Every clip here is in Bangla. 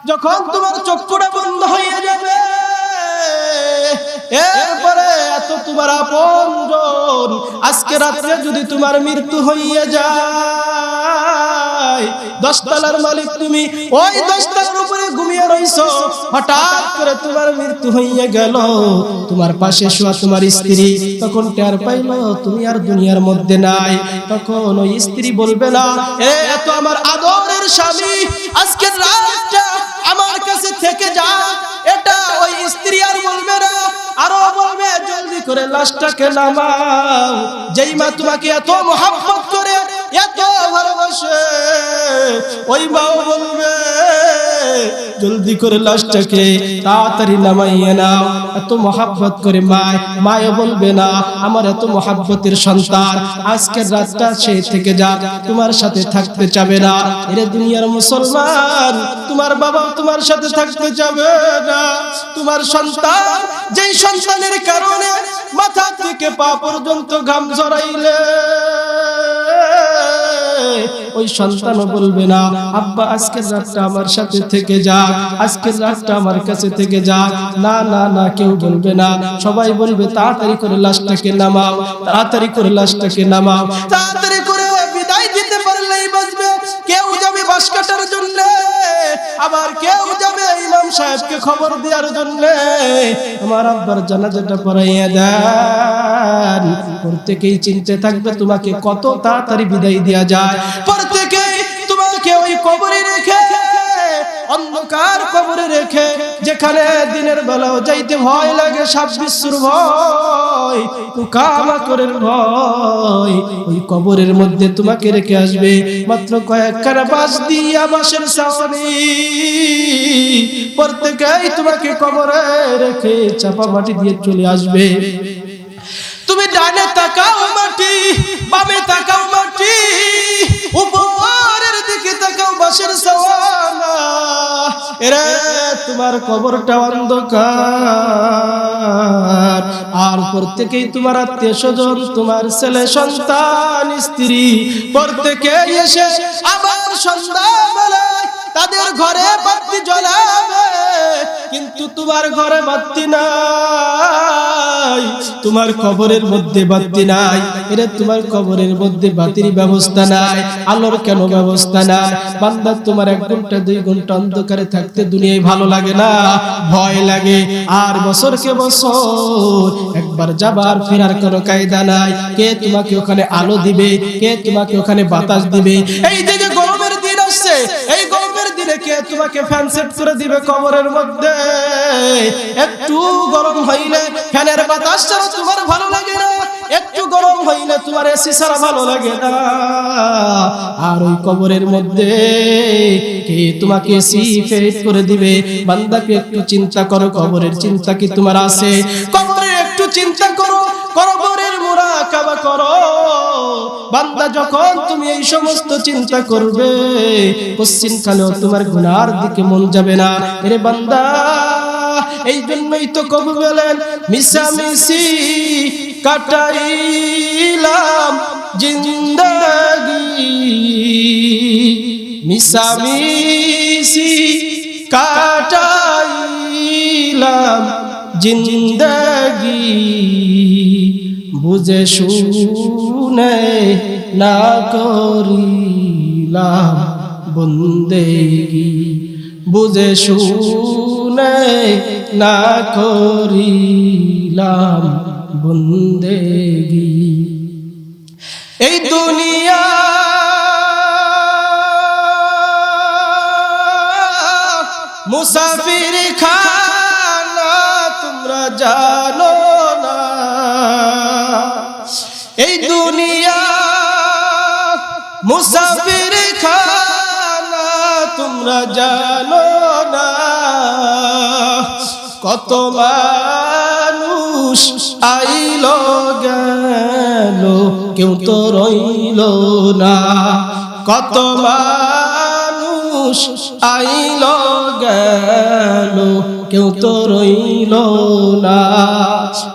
যখন তোমার চক্ষুটা বন্ধ হয়ে যাবে, এরপরে এত তোমার আপনজন, আজকে রাত্রে যদি তোমার মৃত্যু হইয়া যায়, 10 তলার মালিক তুমি, ওই 10 তলার উপরে ঘুমিয়ে রইছো, হঠাৎ করে তোমার মৃত্যু হইয়া গেল, তোমার পাশে শোয়া তোমার স্ত্রী তখন টের পাইলো তুমি আর দুনিয়ার মধ্যে নাই। তখন ওই স্ত্রী বলবে না, এত আমার আদরের স্বামী আজকে রাতটা আমার কাছে থেকে যা, এটা ওই স্ত্রী আর বলবে না, আরো বলবে জলদি করে লাশটাকে নামাও। যেই মা তোমাকে এত মহব্বত করে, এত ভালোবাসে, ওই মাও বলবে জলদি করে লাশটাকে তাড়াতাড়ি নামাইয়ে নাও। এত মহব্বত করে মায়ও বলবে না, আমার এত মহব্বতের সন্তান আজকের রাতটা সে থেকে যা, তোমার সাথে থাকতে চাবে না। এরে দুনিয়ার মুসলমান, তোমার বাবা তোমার সাথে থাকতে চাবে না। তোমার সন্তান, যেই সন্তানের কারণে মাথা থেকে পা পর্যন্ত ঘাম ঝরাইলে, ওই সন্তানও বলবে না, আব্বা আজকের রাতটা আমার সাথে থেকে যা, আজকের রাতটা আমার কাছে থেকে যা। না না না, কেউ বলবে না। সবাই বলবে তাড়াতাড়ি করে লাশটাকে নামাও, তাড়াতাড়ি করে লাশটাকে নামাও, তাড়াতাড়ি করে বিদায় দিতে পারলেই বাঁচবে। কেউ যাবে বাঁশ কাটার জন্য, আবার কেউ যাবে ইমাম সাহেবকে খবর দেওয়ার জন্য, আমার আব্বার জানাজাটা পড়াইয়া দেন। প্রত্যেকেই চিনতে থাকবে তোমাকে কত তাড়াতাড়ি বিদায় দেওয়া যায়। প্রত্যেকেই তোমাকে ওই কবরে রেখে, অন্ধকার কবরে রেখে, যেখানে দিনের বেলাও যাইতে ভয় লাগে, সাপ বিচ্ছুর ভয়, পোকামাকড়ের ভয়, ওই কবরের মধ্যে তোমাকে রেখে আসবে। মাত্র কয়েকখানা বাঁশ দিয়া, বাঁশের ছাউনি, প্রত্যেকেই তোমাকে কবরে রেখে চাপা মাটি দিয়ে চলে আসবে। তুমি ডানে তাকাও মাটি, বামে তাকাও মাটি, উপরের দিকে তাকাও বাঁশের ছাউনি। এরে তোমার কবরটা অন্ধকার। আর প্রত্যেকেই তোমার আত্মীয় স্বজন, তোমার ছেলে সন্তান, স্ত্রী, প্রত্যেকেই এসে আবার সন্ধ্যাবেলায় তাদের ঘরে বাতি জ্বলাবে, কিন্তু তোমার ঘরে বাতি নাই, তোমার কবরের মধ্যে বাতি নাই। এরে তোমার কবরের মধ্যে বাতির ব্যবস্থা নাই, আলোর কেন ব্যবস্থা নাই? বান্দা, তোমার 1 ঘন্টা 2 ঘন্টা অন্ধকারে থাকতে দুনিয়ায় ভালো লাগে না, ভয় লাগে। আর বছরকে বছর একবার যাবার ফেরার কোনো কায়দা নাই। কে তোমাকে ওখানে আলো দিবে? কে তোমাকে ওখানে বাতাস দিবে? এই যে গরমের দিন আসছে, এই গরমের দিনে কে তোমাকে ফ্যান সেট করে দিবে কবরের মধ্যে? একটু গরম হইলে ফ্যানের বাতাস ছাড়া তোমার ভালো লাগে না, একটু গরম হইলে তোমার এসি ছাড়া ভালো লাগে না। আর ওই কবরের মধ্যে কে তোমাকে এসি ফিট করে দিবে? বান্দাকে একটু চিন্তা করো, কবরের চিন্তা কি তোমার আছে? কবরের একটু চিন্তা করো, কবরের মুরাকাবা করো। বান্দা, যখন তুমি এই সমস্ত চিন্তা করবে, পশ্চিম কালেও তোমার গুনার দিকে মন যাবে না। এরে বান্দা, এই জন্যই তো কবি বলেন, মিশামিশি কাটাইলাম জিন্দেগি, মিশামিশি কাটাইলাম জিন্দেগি, বুঝে শুনে না করিলাম বন্দেগি, বুঝে শুনে না করিলাম বন্দেগি। এই দুনিয়া মুসাফির খানা, তোমরা জানো না। এই দুনিয়া মুসাফির খানা, তোমরা জানো না। কত মানুষ আইলো গেল, কেউ তো রইল না। কত মানুষ আইলো গেল, কেউ তো রইল না।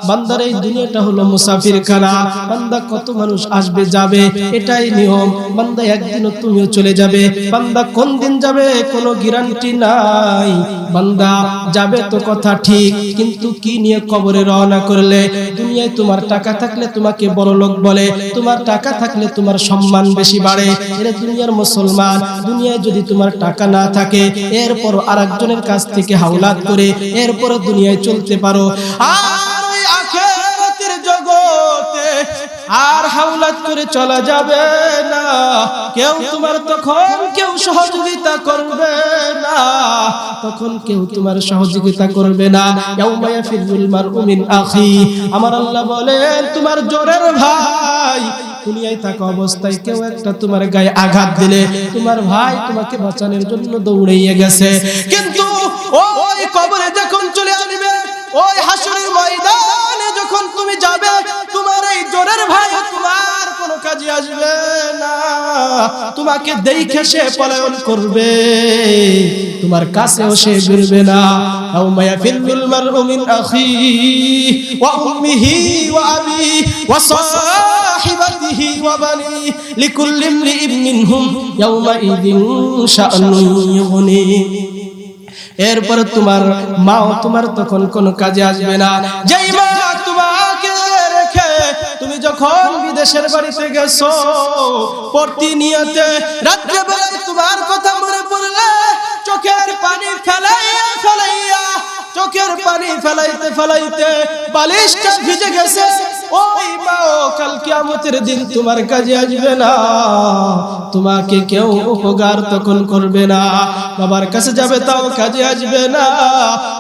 বান্দার এই দুনিয়াটা হলো মুসাফিরখানা। বান্দা কত মানুষ আসবে যাবে, এটাই নিয়ম। বান্দা একদিনও তুমিও চলে যাবে। বান্দা কোন দিন যাবে কোনো গ্যারান্টি নাই। বান্দা যাবে তো কথা ঠিক, কিন্তু কি নিয়ে কবরে রওনা করলে? দুনিয়ায় তোমার টাকা থাকলে তোমাকে বড় লোক বলে, তোমার টাকা থাকলে তোমার সম্মান বেশি বাড়ে। এর দুনিয়ার মুসলমান, দুনিয়ায় যদি তোমার টাকা না থাকে এরপর আরেকজনের কাছ থেকে হাওলাত করে এরপর দুনিয়ায় চলতে পারো। আর ওই আখিরাতের জগতে আর হাওলাত করে চলা যাবে না। কেউ তোমার তখন কেউ সহযোগিতা করবে না, তখন কেউ তোমার সহযোগিতা করবে না। ইয়াউমা ইয়াফিরুল মারউ মিন আখি, আমার আল্লাহ বলেন তোমার জোরের ভাই দুনিয়ায় থাকা অবস্থায় কেউ একটা তোমার গায়ে আঘাত দিলে তোমার ভাই তোমাকে বাঁচানোর জন্য দৌড়িয়ে গেছে, কিন্তু ওই কবরে যখন চলে আসবে, ওই হাসরের ময়দানে যখন তুমি যাবে, তোমার এই জোরের ভাই তোমার কোনো কাজে আসবে না। তোমাকে দেখে সে পলায়ন করবে, তোমার কাছেও সে ফিরবে না। ইয়াউমা ইয়াফিরুল মারউ মিন আখি ওয়া উম্মিহি ওয়া আবি ওয়া সাহিবাতিহি ওয়া বানি লিকুল্লি ইমরিইন মিনহুম ইয়াউমা ইযিন শাআনুন ইউগনি। এরপর তোমার মাও তোমার তখন কোনো কাজে আসবে না। যেই মা তোমাকে রেখে তুমি যখন বিদেশের বাড়িতে গেছো, প্রতিনিয়তে রাত্রে বেলায় তোমার কথা মনে পড়লে চোখের পানি ফেলাইয়া ফেলাইয়া, চোখের পানি ফেলাইতে ফেলাইতে বালিশটা ভিজে গেছে, ওই মাও কাল কিয়ামতের দিন তোমার কাজে আসবে না। তোমাকে কেউ উপকার তখন করবে না। বাবার কাছে যাবে তাও কাজে আসবে না।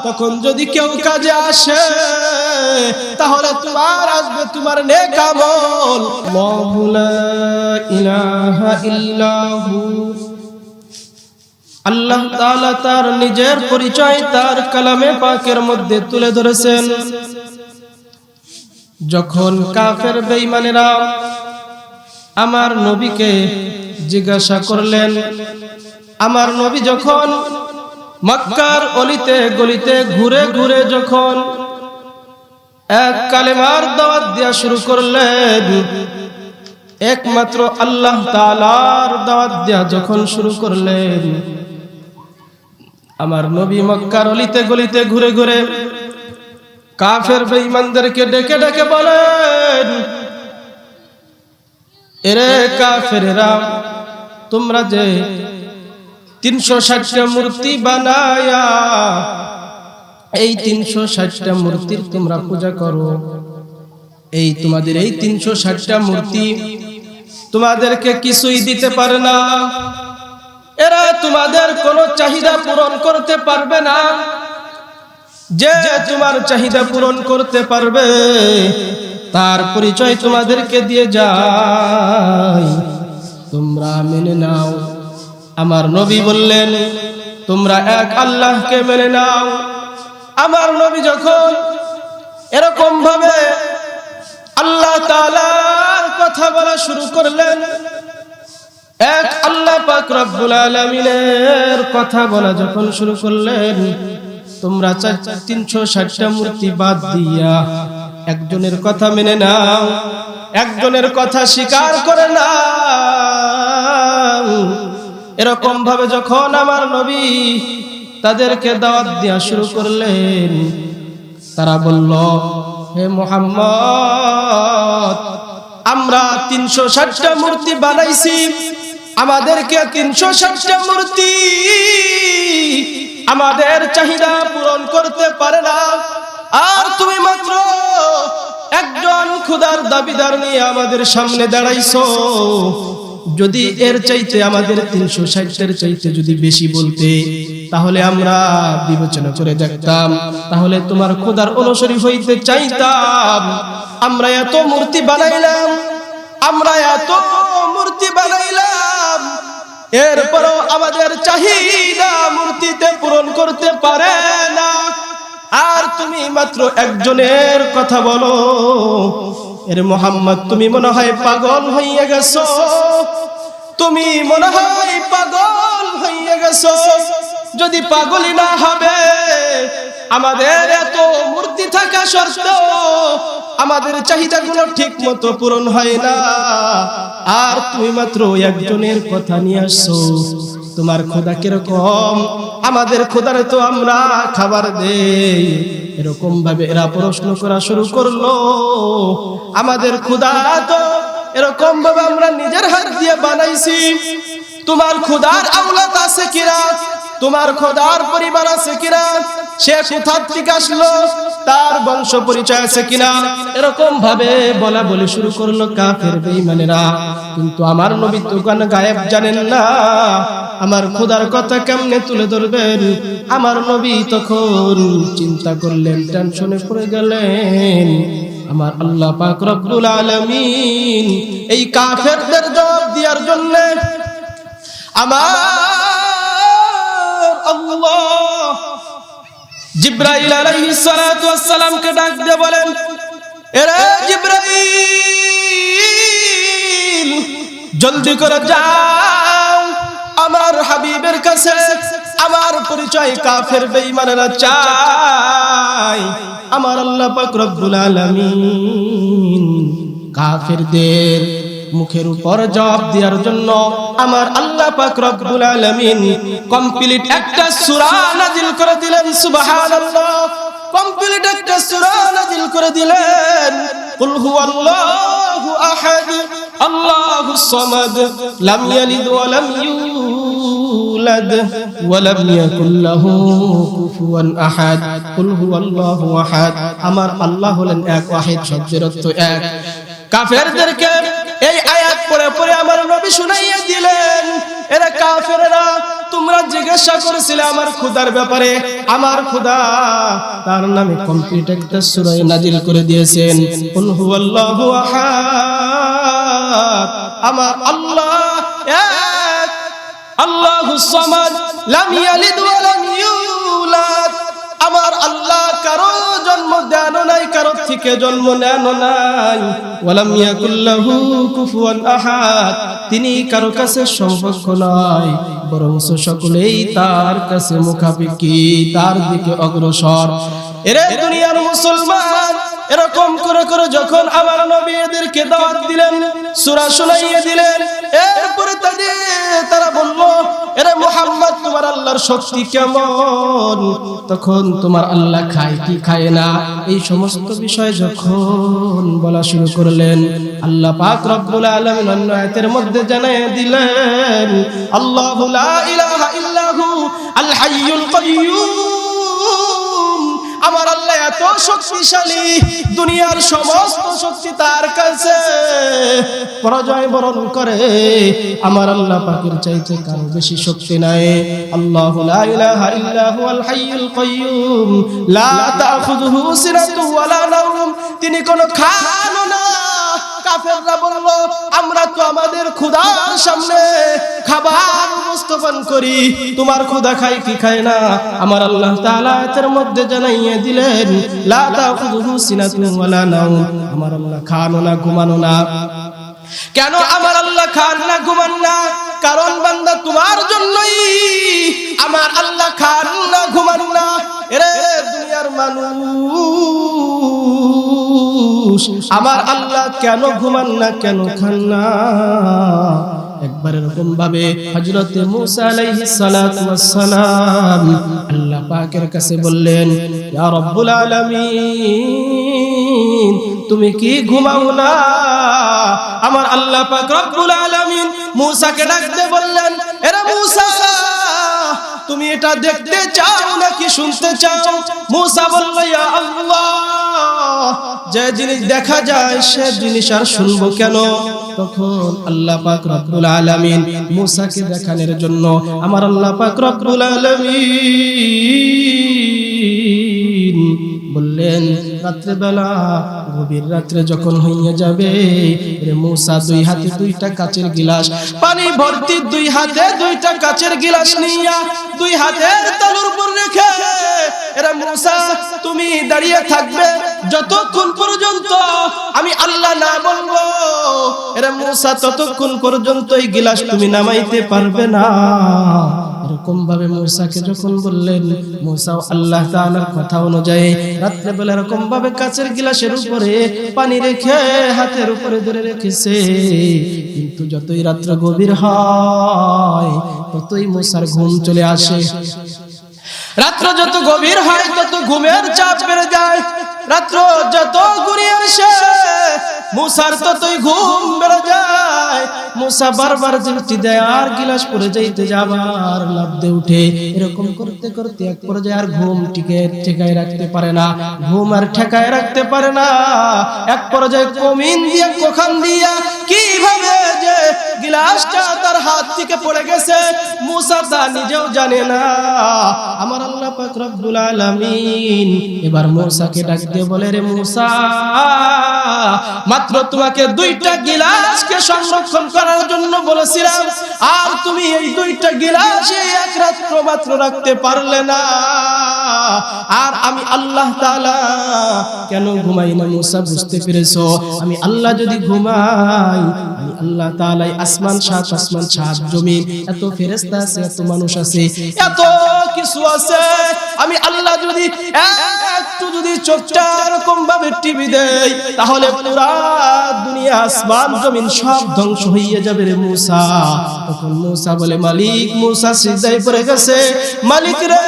তখন যদি কেউ কাজে আসে তাহলে তোমার আসবে তোমার নেক আমল। আল্লাহু লা ইলাহা ইল্লাহু, আল্লাহ তাআলা তার নিজের পরিচয় তার কালামে পাকের মধ্যে তুলে ধরেছেন। যখন কাফের বেঈমানেরা আমার নবীকে জিজ্ঞাসা করলেন, আমার নবী যখন মক্কার অলিতে গলিতে ঘুরে ঘুরে যখন এক কালেমার দাওয়াত দেয়া শুরু করলেন, একমাত্র আল্লাহ তাআলার দাওয়াত দেয়া যখন শুরু করলেন, আমার নবী মক্কার অলিতে গলিতে ঘুরে ঘুরে কাফের বেঈমানদেরকে ডেকে ডেকে বলেন, এরে কাফেরেরা, তোমরা যে 360টা মূর্তি বানায়া এই 360টা মূর্তির তোমরা পূজা করো, এই তোমাদের এই 360টা মূর্তি তোমাদেরকে কিছুই দিতে পারে না। এরা তোমাদের কোনো চাহিদা পূরণ করতে পারবে না। যে তোমার চাহিদা পূরণ করতে পারবে তার পরিচয় তোমাদেরকে দিয়ে যায়, তোমরা মেনে নাও। আমার নবী বললেন, তোমরা এক আল্লাহকে মেনে নাও। আমার নবী যখন এরকম ভাবে আল্লাহ তাআলার কথা বলা শুরু করলেন, এক আল্লাহ পাক রব্বুল আলামিনের কথা বলা যখন শুরু করলেন, তোমরা 360টা মূর্তি বাদ দিয়া একজনের কথা মেনে নাও, একজনের কথা স্বীকার করে নাও। এরকম ভাবে যখন আমার নবী তাদেরকে দাওয়াত দেয়া শুরু করলেন, তারা বলল, হে মুহাম্মদ, আমরা 360টা মূর্তি বানাইছি, আমাদেরকে 360টা মূর্তি আমাদের চাহিদা পূরণ করতে পারে না। আর তুমি মাত্র একজন খোদার দাবিদার নিয়ে আমাদের সামনে দাঁড়াইছো। যদি এর চাইতে আমাদের 360টার চাইতে যদি বেশি বলতে, তাহলে আমরা বিবেচনা করে দেখতাম, তাহলে তোমার খোদার অনুসারী হইতে চাইতাম। আমরা এত মূর্তি বানাইলাম, আমরা এত মূর্তি বানাইলাম, এরপরও আমাদের চাহিদা মূর্তিতে পূরণ করতে পারে না। আর তুমি মাত্র একজনের কথা বলো। এর মুহাম্মদ, তুমি মনে হয় পাগল হয়ে গেছো, তুমি মনে হয় পাগল হয়ে গেছো। যদি পাগলই না হবে আমাদের এত মূর্তি থাকা সত্ত্বেও আমাদের চাহিদাগুলো ঠিক মতো পূরণ হয় না, আর তুমি মাত্র একজনের কথা নিয়ে আসছো। তোমার খোদা কিরকম? আমাদের খোদারে তো আমরা খাবার দেই। এরকম ভাবে এরা প্রশ্ন করা শুরু করলো। আমাদের খোদা তো এরকম ভাবে আমরা নিজের হাত দিয়ে বানাইছি। তোমার খোদার আওলাদ আছে কিনা? তোমার খোদার পরিবার আছে কিনা? সে কোথা থেকে আসলো? তার বংশ পরিচয় আছে কিনা? এরকম ভাবে বলা বলি শুরু করলো কাফের বেঈমানেরা। কিন্তু আমার নবী তো গায়েব জানেন না, আমার খোদার কথা কেমনে তুলে ধরবেন? আমার নবী তখন চিন্তা করলেন, টেনশনে পড়ে গেলেন। আমার আল্লাহ পাক রব্বুল আলামিন এই কাফেরদের জবাব দেওয়ার জন্য আমার আল্লাহ জিবরাইল আলাইহিস সালাতু ওয়াস সালামকে ডাক দিয়ে বলেন, এরে জিবরাইল, জলদি করে যাও আমার হাবিবের কাছে। আমার পরিচয় কাফের বেঈমানেরা চাই। আমার আল্লাহ পাক রব্বুল আলামিন কাফেরদের মুখের উপর জবাব দেওয়ার জন্য আমার আল্লাহ পাক রব্বুল আলামিন কমপ্লিট একটা সূরা নাযিল করে দিলেন। সুবহানাল্লাহ, কমপ্লিট একটা সূরা নাযিল করে দিলেন। কুল হুয়াল্লাহু আহাদ আল্লাহুস সামাদ লাম ইয়ালিদ ওয়া লাম ইউলাদ ওয়া লাম ইয়াকুল লাহু কুফুয়ান আহাদ। কুল হুয়াল্লাহু আহাদ, আমার আল্লাহ হলেন এক, ওয়াহিদ শব্দের অর্থ এক। কাফেরদেরকে এই আয়াত পড়ে পড়ে আমার নবী শুনাইয়া দিলেন, এরা কাফেররা, তোমরা জিজ্ঞাসা করেছিলে আমার খোদার ব্যাপারে। আমার খোদা তার নামে কমপ্লিট একটা সূরা নাযিল করে দিয়েছেন। কুল হুয়াল্লাহু আহাদ, আমার আল্লাহ এক, আল্লাহুস সামাদ লাম ইয়ালিদ ওয়া লাম ইউলাদ। আমার আল্লাহ কারো জন্ম দেন নাই, কারো থেকে জন্ম নেন নাই। ওয়ালাম ইয়াকুল লাহু কুফুয়ান আহাদ, তিনি কারো কাছে সমকক্ষ নয়, বরং সকলেই তার কাছে মুখাপেক্ষী, তার দিকে অগ্রসর। এরে দুনিয়ার মুসলমান, এরকম করে করে যখন আমার নবী এদেরকে দাওয়াত দিলেন, সূরা শুনাইয়ে দিলেন, এরপরে তারা বলল, এরে মুহাম্মদ, তোমার আল্লাহর শক্তি কেমন? তখন তোমার আল্লাহ খায় কি খায় না, এই সমস্ত বিষয় যখন বলা শুরু করলেন, আল্লাহ পাক রব্বুল আলামিন অন্য আয়াতের মধ্যে জানাইয়া দিলেন, আল্লাহু লা ইলাহা ইল্লাহু আল হাইয়ুল কাইয়্যুম। আমার আল্লাহ এত শক্তিশালী, দুনিয়ার সমস্ত শক্তি তার কাছে, পরাজয় বরণ করে। আমার আল্লাহ পাকের চাইতে কারো বেশি শক্তি নাই। আল্লাহু লা ইলাহা ইল্লা হুয়াল হাইয়ুল কাইয়্যুম লা তাখুযুহু সিনাতুন ওয়া লা নাওম, তিনি কোনো খান না। কাফেররা বলল, আমরা তো আমাদের খোদার সামনে খাবার উপস্থাপন করি, তোমার খোদা খায় কি খায় না? আমার আল্লাহ তাআলা আয়াতের মধ্যে জানাইয়া দিলেন, লা তাখুযুহু সিনাতুন ওয়া লা নাওম, আমার আল্লাহ খানো না, ঘুমানো না। কেন আমার আল্লাহ খান না, ঘুমান না? কারণ বান্দা তোমার জন্যই আমার আল্লাহ খান না, ঘুমান না। এরে দুনিয়ার মানুষ, আমার আল্লাহ কেন ঘুমান না, কেন খান না? একবার এরকম ভাবে হযরতে মূসা আলাইহিস সালাতু ওয়াস সালাম আল্লাহ পাকের কাছে বললেন, ইয়া রব্বুল আলামিন, তুমি কি ঘুমাও না? আমার আল্লাহ পাক রব্বুল আলামিন মূসাকে ডাকতে বললেন, এরে মূসা, তুমি এটা দেখতে চাও নাকি শুনতে চাও? মূসা বলল, ইয়া আল্লাহ, যে জিনিস দেখা যায় সে জিনিস আর শুনবো কেন? তখন আল্লাহ পাক রব্বুল আলামিন মূসাকে দেখানোর জন্য আমার আল্লাহ পাক রব্বুল আলামিন বললেন, রাত্রেবেলা গভীর রাত্রে যখন হইয়া যাবে, মূসা দুই হাতে দুইটা কাচের গিলাস, পানি ভর্তি দুই হাতে দুইটা কাচের গিলাস নিয়া দুই হাতের তালুর উপর রেখে, এরা মূসা তুমি দাঁড়িয়ে থাকবে যতক্ষণ পর্যন্ত আমি আল্লাহ না বলবো। এরা মূসা ততক্ষণ পর্যন্ত এই গিলাস তুমি নামাইতে পারবে না। এরকম ভাবে মূসাকে যখন বললেন, মূসাও আল্লাহ তাআলার কথা অনুযায়ী রাত্রে বেলা এরকম ভাবে কাচের গ্লাসের উপরে পানি রেখে হাতের উপরে ধরে রেখেছে। কিন্তু যতই রাত্র গভীর হয় ততই মূসার ঘুম চলে আসে। রাত্র যত গভীর হয় তত ঘুমের চাপ বেড়ে যায়। রাত্র যত ঘুরিয়ে আসে মূসার ততই ঘুম বেড়ে যায়। মূসা বারবার দৃষ্টি দেয় আর গিলাস পড়ে যাইতে যাবার লাফ দিয়ে উঠে। এরকম করতে করতে এক পর্যায়ে আর ঘুম ঠেকায় রাখতে পারে না, ঘুম আর ঠেকায় রাখতে পারে না। এক পর্যায়ে কমিন দিয়ে কোখান দিয়া কিভাবে যে গিলাসটা তার হাত থেকে পড়ে গেছে মূসা তা নিজেও জানে না। আমার আল্লাহ পাক রব্বুল আলামিন এবার মূসাকে ডাক দিয়ে বলে, রে মূসা, মাত্র তোমাকে 2টা গিলাসকে সংরক্ষণ করার জন্য বলেছিলাম, আর তুমি এই 2টা গিলাসে এক রাত্র মাত্র রাখতে পারলে না। আর আমি আল্লাহ তাআলা কেন ঘুমাই না মূসা বুঝতে পেরেছো? আমি আল্লাহ যদি ঘুমাই, আমি আল্লাহ তাআলাই আসমান 7 জমিন, এত ফেরেশতা আছে, এত মানুষ আছে, এত কিছু আছে। আমি আল্লাহ যদি একটু যদি চোখটা এরকম ভাবে টিভি দেই তাহলে পুরা দুনিয়া আসমান জমিন সব ধ্বংস হয়ে যাবে রে মূসা। তখন মূসা বলে, মালিক, মূসা সিজদায় পড়ে গেছে, মালিক রে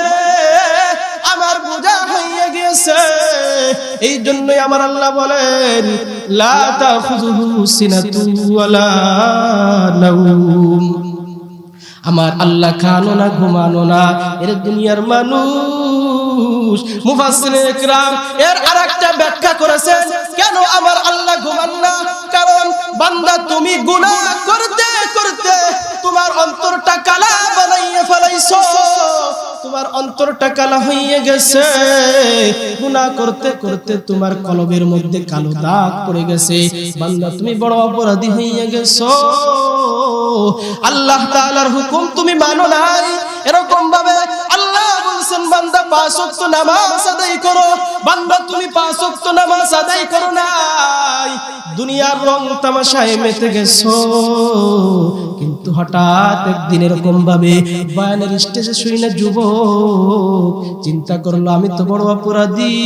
আমার বোঝা হয়ে গেছে। এই জন্যই আমার আল্লাহ বলেন, লা তাখুযুহু সিনাতু ওয়ালা নাওম। আমার আল্লাহ খানো না ঘুমানো না, এর দুনিয়ার মানুষ। মুফাসসিরিনে ইকরাম এর আরেকটা ব্যাখ্যা করেছেন, কেন আমার আল্লাহ ঘুমান না? কারণ বান্দা তুমি গুনাহ করতে করতে তোমার অন্তরটা কালা বানাইয়া ফেলাইছো, তোমার অন্তরটা কালা হয়ে গেছে। গুনাহ করতে করতে তোমার কলবের মধ্যে কালো দাগ পড়ে গেছে। বান্দা তুমি বড় অপরাধী হয়ে গেছো। আল্লাহ তাআলার হুকুম তুমি মানো নাই। এরকম ভাবে আল্লাহ বলছেন, বান্দা 5 ওয়াক্ত নামাজ আদায় করো। বান্দা তুমি 5 ওয়াক্ত নামাজ আদায় করো নাই, দুনিয়ার রং তামাশায় মেতে গেছো। কিন্তু হঠাৎ একদিন এরকম ভাবে বয়ানের স্টেজে শুই না যুবক চিন্তা করলো, আমি তো বড় অপরাধী,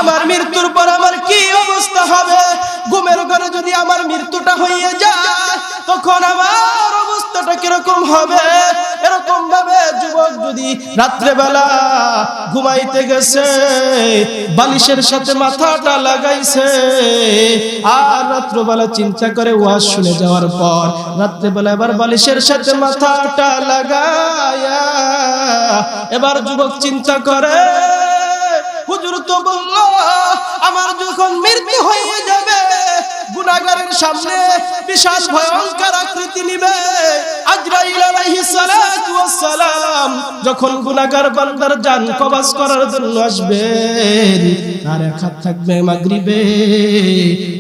আমার মৃত্যুর পর আমার কি অবস্থা হবে? ঘুমের ঘরে যদি আমার মৃত্যুটা হয়ে যায় তখন আমার অবস্থাটা কিরকম হবে? এরকম ভাবে যুবক যদি রাত্রে বেলা ঘুমাইতে গেছে, বালিশের সাথে মাথাটা লাগাইছে, আর রাত্রবেলা চিন্তা করে ওয়াজ শুনে যাওয়ার পর রাত্রেবেলা এবার বালিশের সাথে মাথাটা লাগায়া এবার যুবক চিন্তা করে, হুজুর তো বলল আমার যখন মৃত্যু হয়ে যাবে গুনাহগারের সামনে বিশাল ভয়ঙ্কর আকৃতি নিবে। আজরাইল আলাইহিস সালাতু ওয়াস সালাম যখন গুনাহগার বান্দার জান কবজ করার জন্য আসবেন, আর এক হাত থাকবে মাগরিবে,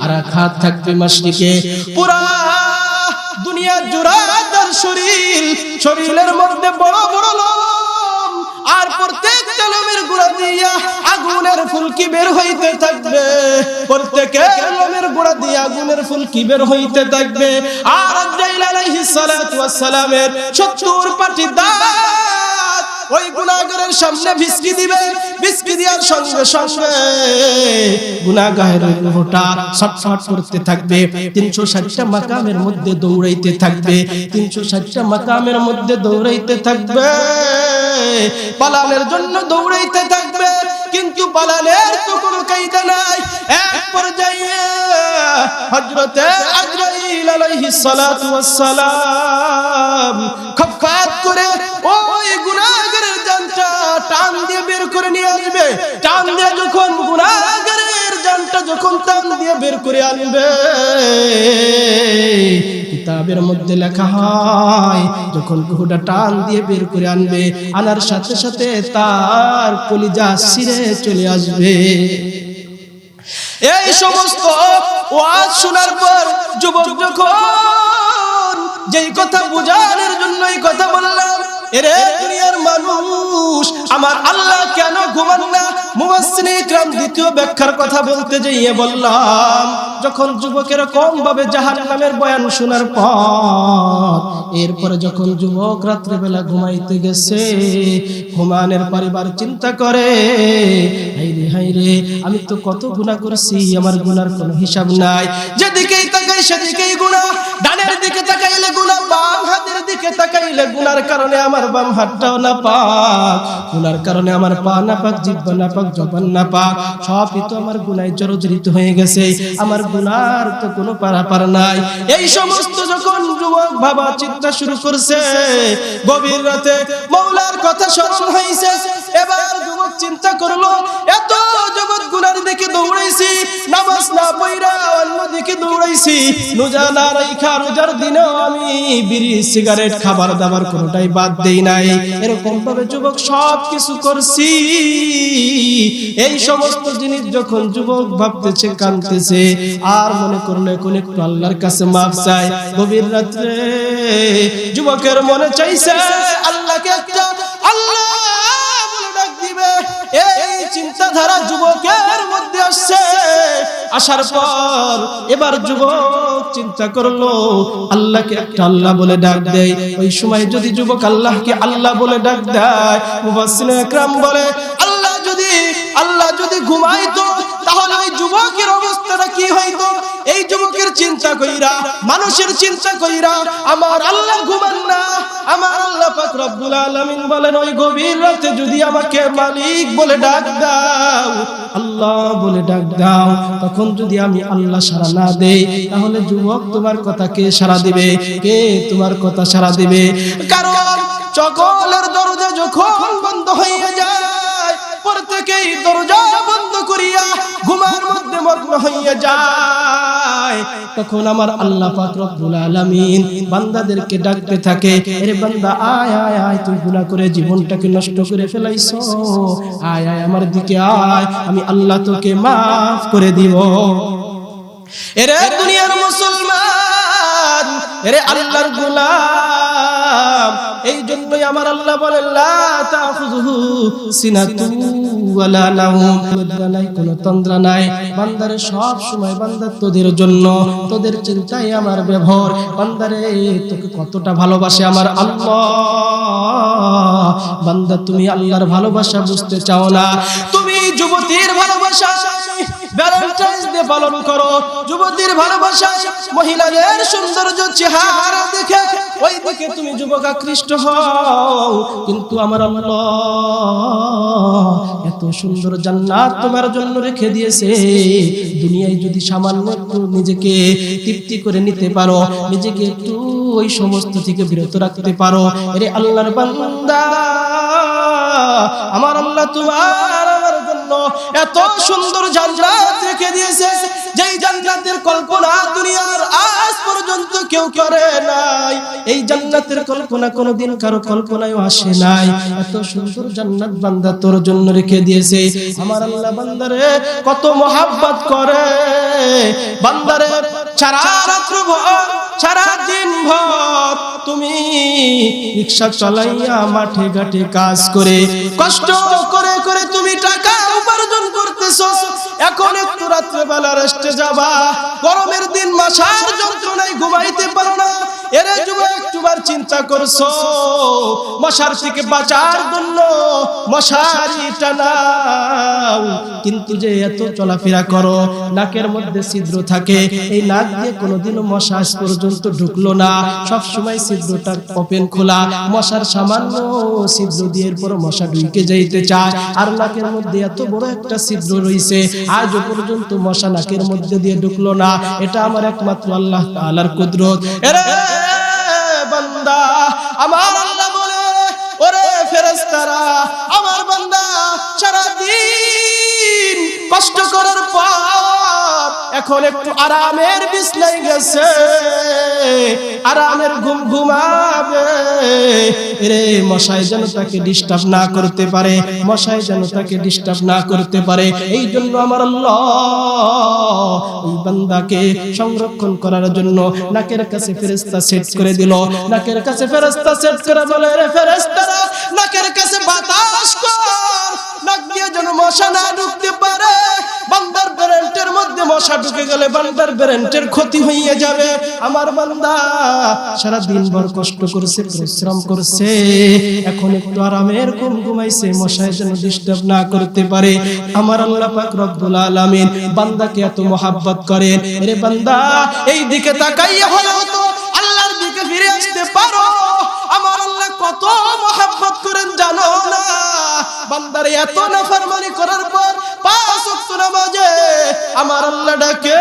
আর এক হাত থাকবে মাশরিকে। পুরা দুনিয়া জুড়ে তার শরীরের মধ্যে বড় বড় লোম, আর প্রত্যেকটা লোমের গোড়া দিয়া আগুনের ফুলকি বের হইতে থাকবে। প্রত্যেকের লোমের গোড়া দিয়ে আগুনের ফুলকি বের হইতে থাকবে। আর আজরাইল আলাইহিস সালাতু ওয়াস সালামের 70 পাটি দাঁত ওই গুনাহগারের সামনে ভিসকি দিবে। ভিসকি দেওয়ার সঙ্গে সঙ্গে গুনাহগারের রূহটা ছটফট করতে থাকবে। 360টা মাকামের মধ্যে দৌড়াইতে থাকবে, 360টা মাকামের মধ্যে দৌড়াইতে থাকবে, পালানোর জন্য দৌড়াইতে থাকবে। কিন্তু পালানোর তো কোনো কায়দা নাই। এক পর্যায়ে হযরতে আজরাইল আলাইহিস সালাতু ওয়াস সালাম খফাত করে ওই গুনাহগারের জানটা টান দিয়ে বের করে নিয়ে আসবে। টান দিয়ে যখন গুনাহগারের জানটা যখন টান দিয়ে বের করে আনবে, কিতাবের মধ্যে লেখা হয় যখন রূহটা টান দিয়ে বের করে আনবে, আনার সাথে সাথে তার কলিজা ছিঁড়ে চলে আসবে। এই সমস্ত ওয়াজ শোনার পর যুবক যখন যেই কথা বোঝানোর জন্য এই কথা বললাম, এরে দুনিয়ার মানুষ, আমার আল্লাহ কেন ঘুমান না? মুফাসসিরিনে ইকরাম দ্বিতীয় ব্যাখ্যার কথা বলতে যাইয়ে বললাম, যখন যুবকের কম ভাবে জাহান্নামের বয়ান শোনার পর এরপরে যখন যুবক রাত্রে বেলা ঘুমাইতে গেছে, ঘুমানোর পরিবার চিন্তা করে, হায়রে হায়রে আমি তো কত গুনাহ করছি, আমার গুনার কোনো হিসাব নাই। যেদিকেই তাকাই সেদিকেই গুনাহ, ডানের দিকে তাকাইলে গুনাহ, বাম হাতের দিকে তাকাইলে গুনার কারণে আমার বাম হাতটাও নাপাক, গুনার কারণে আমার পা নাপাক, জিহ্বা নাপাক, জবান নাপাক, সবই তো আমার গুনায় জর্জরিত হয়ে গেছে, আমার গুনার তো কোনো পারাপার নাই। এই সমস্ত যখন যুবক বাবা চিন্তা শুরু করছে, গভীর রাতে মওলার কথা স্মরণ হইছে। এবার যুবক চিন্তা করলো, এত জগৎ গুনার দিকে দৌড়াইছি, নামাজ না পড়া অন্য দিকে দৌড়াইছি, রোজা না রাখা, রোজার দিনেও আমি বিড়ি সিগারেট খাবার দাবার কোনোটাই বাদ দেই নাই, এরকম ভাবে যুবক সব কিছু করছি। এই সমস্ত জিনিস যখন যুবক ভাবতেছে, কাঁদতেছে, আর মনে করলো এখন একটু আল্লাহর কাছে মাফ চাই। গভীর রাত্রে যুবকের মনে চাইছে আল্লাহকে একটা আল্লাহ বলে ডাক দিবে। এই চিন্তাধারা যুবকের মধ্যে আসছে। আসার পর এবার যুবক চিন্তা করলো আল্লাহকে একটা আল্লাহ বলে ডাক দেয়। ওই সময় যদি যুবক আল্লাহকে আল্লাহ বলে ডাক দেয়, মুফাসসিরিনে ইকরাম বলে আল্লাহ যদি ঘুমাইতো তাহলে ওই যুবকের অবস্থাটা কি হইতো? এই যুবকের চিন্তা কইরা, মানুষের চিন্তা কইরা আমার আল্লাহ ঘুমান না। আমার আল্লাহ পাক রব্বুল আলামিন বলেন, ওই গভীর রাতে যদি আমাকে মালিক বলে ডাক দাও, আল্লাহ বলে ডাক দাও, তখন যদি আমি আল্লাহ সাড়া না দেই, তাহলে যুবক তোমার কথা কে সাড়া দিবে? কে তোমার কথা সাড়া দিবে? কারণ সকলের দরজা যখন বন্ধ হয়ে যায়, প্রত্যেকেই দরজা বন্ধ করিয়া ঘুমের মধ্যে মগ্ন হইয়া যায়, তখন আমার আল্লাহ পাক রব্বুল আলামিন বান্দাদেরকে ডাকতে থাকে, আরে বান্দা আয় আয় আয়, তুই গুনাহ করে জীবনটাকে নষ্ট করে ফেলাইছো, আয় আয় আমার দিকে আয়, আমি আল্লাহ তোকে মাফ করে দিব। এরে দুনিয়ার মুসলমান, এরে আল্লাহর গোলাম, এই জন্যই আমার আল্লাহ বলেন লা তাখুযুহু সিনাতু ওয়ালা নাওম, নিদ্রা নাই, কোনো তন্দ্রা নাই। বান্দারে সব সময় বান্দা তোদের জন্য, তোদের চিন্তায় আমার ব্যবহার। বান্দারে তোকে কতটা ভালোবাসে আমার আল্লাহ। বান্দা তুমি আল্লাহর ভালোবাসা বুঝতে চাও না, তুমি যুবতীর ভালোবাসা ভ্যালেন্টাইন্স ডে পালন করো, যুবতীর ভালোবাসা, মহিলাদের সৌন্দর্য চেহারা দেখে ওই দিকে তুমি যুবক আকৃষ্ট হও। কিন্তু আমার আল্লাহ এত সুন্দর জান্নাত তোমার জন্য রেখে দিয়েছে। দুনিয়ায় যদি সামান্য একটু নিজেকে তৃপ্তি করে নিতে পারো, নিজেকে একটু ওই সমস্ত থেকে বিরত রাখতে পারো, আরে আল্লাহর বান্দা, আমার আল্লাহ তোমার আমার জন্য এত সুন্দর জান্নাত রেখে দিয়েছে, যেই জান্নাতের কল্পনা দুনিয়ার আজ পর্যন্ত কেউ করে নাই। এই জান্নাতের কল্পনা কোনোদিন কারো কল্পনায়ও আসে নাই। এত সুন্দর জান্নাত বান্দা তোর জন্য রেখে দিয়েছে। আমার আল্লাহ বান্দারে কত মহব্বত করে, বান্দারে সারা রাত্র ভর, সারা দিন ভর তুমি রিকশা চালাইয়া মাঠে ঘাটে কাজ করে, কষ্ট করে করে তুমি টাকা উপার্জন করতেছো। এখন একটু রাত্রে বেলা রেস্টে যাবা, গরমের দিন মশার যন্ত্রণায় ঘুমাইতে পারো না। এরে যুবক একটুবার চিন্তা করছো, মশার থেকে বাঁচার জন্য মশারি টানাও, কিন্তু যে এত চলাফেরা করো, নাকের মধ্যে ছিদ্র থাকে, এই নাক দিয়ে কোনোদিনও মশা আজ পর্যন্ত ঢুকলো না। সব সময় ছিদ্রটা ওপেন খোলা, মশার সামান্য ছিদ্র দিয়ে এরপর মশা ঢুকে যাইতে চায়, আর নাকের মধ্যে এত বড় একটা ছিদ্র রয়েছে, আজ পর্যন্ত মশা নাকের মধ্যে দিয়ে ঢুকলো না। এটা আমার একমাত্র আল্লাহ তাআলার কুদরত। এরে বান্দা, আমার আল্লাহ বলে, ওরে ফেরেশতারা, আমার বান্দা সারা দিন কষ্ট করার পর এখন একটু আরামের বিছনায় গেছে, আরামের ঘুম ঘুমাবে। রে মশায় যেন তাকে ডিস্টার্ব না করতে পারে, মশায় যেন তাকে ডিস্টার্ব না করতে পারে। এই জন্য আমার আল্লাহ ওই বান্দাকে সংরক্ষণ করার জন্য নাকের কাছে ফেরেশতা সেট করে দিল। নাকের কাছে ফেরেশতা সেট করে বলে, রে ফেরেশতারা নাকের কাছে বাতাস কর, নাক দিয়ে যেন মশা না ঢুকতে পারে। বান্দার ব্রেনের মধ্যে মশা ঢুকে গেলে বান্দার ব্রেনের ক্ষতি হয়ে যাবে। আমার বান্দা সারা দিন ভর কষ্ট করছে, পরিশ্রম করছে, এখন একটু আরামের ঘুম ঘুমাইছে, মশায় যেন ডিস্টার্ব না করতে পারে। আমার আল্লাহ পাক রব্বুল আলামিন বান্দাকে এত মহব্বত করেন। আরে বান্দা, এই দিকে তাকাইয়া হলেও তো আল্লাহর দিকে ফিরে আসতে পারো। আমার আল্লাহ কত মহব্বত করেন জানো না? বান্দার এত নাফরমানি করার পর 5 ওয়াক্ত নামাজে আমার আল্লাহ ডাকে,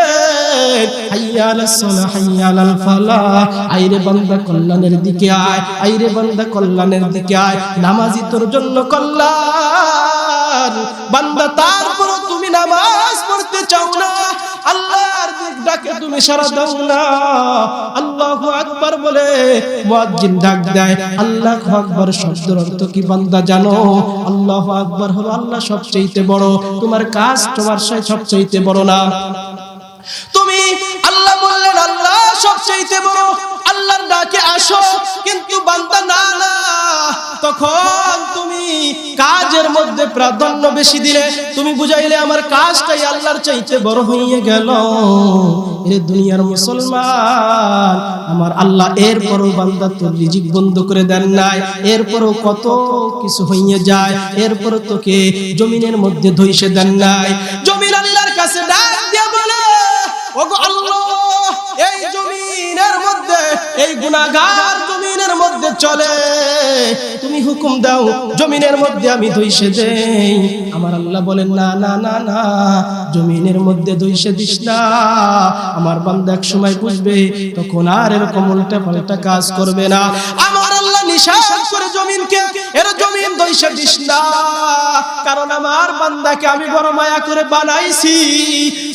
হাইয়া আলাস সালাহ হাইয়া আলাল ফালাহ, আইরে বান্দা কল্যাণের দিকে আয়, আইরে বান্দা কল্যাণের দিকে আয়, নামাজি তোর জন্য কল্যাণ। বান্দা তারপর তুমি নামাজ পড়তে চাও না, আল্লাহর ডাকে তুমি সাড়া দাও না। আল্লাহু আকবার বলে মুয়াজ্জিন ডাক দেয়। আল্লাহু আকবার শব্দের অর্থ কি বান্দা জানো? আল্লাহু আকবার হলো আল্লাহ সবচেয়ে বড়, তোমার কাজ তোমার সবচেয়ে বড় না। তুমি আল্লাহ বললেন আল্লাহ সবচেয়ে বড়, আল্লাহর ডাকে আসো, কিন্তু বান্দা না না, তখন তুমি কাজের মধ্যে প্রাধান্য বেশি দিলে, তুমি বুঝাইলে আমার কাজটাই আল্লাহর চাইতে বড় হয়ে গেল। এ দুনিয়ার মুসলমান, আমার আল্লাহ এরপরও বান্দা তোর রিজিক বন্ধ করে দেন নাই, এরপরও কত কিছু হয়ে যায়, এরপরও তোকে জমিনের মধ্যে ধইসে দেন নাই। জমিন আল্লাহর কাছে ডাক দিয়ে বলে, ওগো আল্লাহ, এই জমিনের মধ্যে, এই গুনাহগার জমিনের মধ্যে চলে, তুমি হুকুম দাও জমিনের মধ্যে আমি ধইসে দেই। আমার আল্লাহ বলেন না না না না, জমিনের মধ্যে ধইসে দিস না। আমার বান্দা এক সময় বুঝবে, তখন আর এরকম উল্টা পাল্টা কাজ করবে না। আমার আল্লাহ নিষেধ করে জমিনকে, এর জমিন ধইসে দিস না, কারণ আমার বান্দাকে আমি বড় মায়া করে বানাইছি,